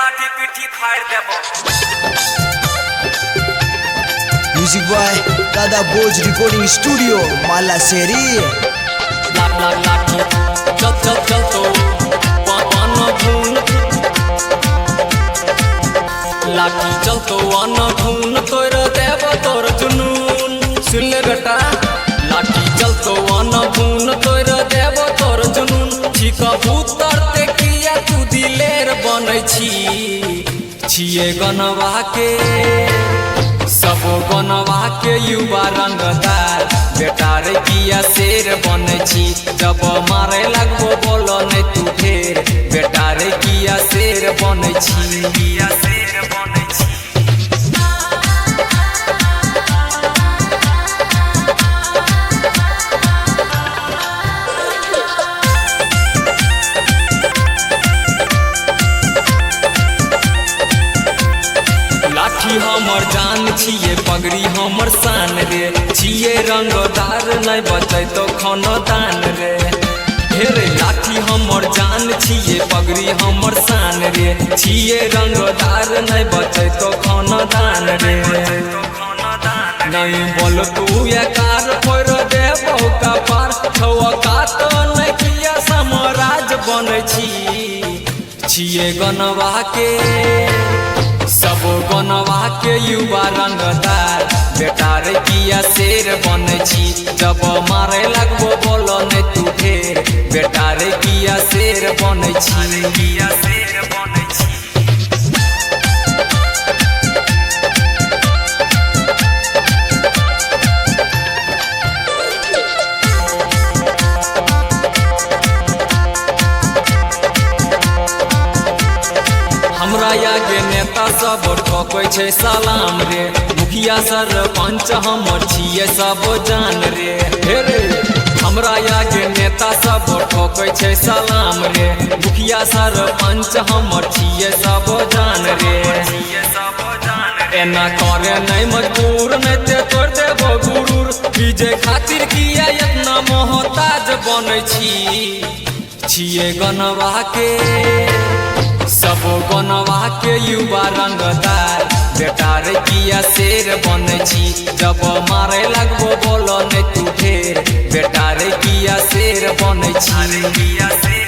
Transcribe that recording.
लाठी पीठी फाड़ देबो। म्यूजिक बॉय दादा बोझ रिकॉर्डिंग स्टूडियो माला शेरी। लाठी चल चल चल तो पान धून, लाठी चल तो आन धून तोर देव तोर जुनून। सुन ले बेटा, लाठी चल तो आन धून तोर देव तोर जुनून। छिका भूतर ते किया तू दिलेर बनै छिए गनवा के, सब गनवा के युवा रंगदार। बेटा रे किया शेर बनै छी, जब मारे लगबो बोलो नहीं तू ढेर। बेटा रे किया शेर बनै छी, किया शेर बनै छी। लाठी हमर जान छिए, पगड़ी हमर शान रे। छिए रंगदार नहीं बचे तो खानदान रे। हेरे लाठी हमर जान छिए, पगड़ी हमर शान रे। छिए रंगदार नहीं बचे तो खानदान रे। नहीं बोल तू ये कार फोड़ दे बहु का पार। छवा का तो नहीं किया समराज बनै छिए गनवा के, सब गनवा के युवा रंगदार। बेटा रे किया शेर बनै छी, जब मारे लगबो बोलो नहीं तू ढेर। बेटा रे किया शेर बनै छी, किया शेर बनै छी। हमरा आगे नेता सब ठोकै छै सलाम रे। मुखिया सरपंच हमर छिए सब जान रे। हे रे हमरा आगे नेता सब ठोकै छै सलाम रे। मुखिया सरपंच हमर छिए सब जान रे। एना करे नहीं मजबूर नहीं ते तोड़ देबो गुरूर। विजय खातिर किया इतना मोहताज बनै छिए गनवा के, सब गनवा के युवा रंगदार। बेटा रे किया शेर बनै छी, जब मारे लगबो बोलो नहीं तू ढेर। बेटा रे किया शेर बनै छी, किया शेर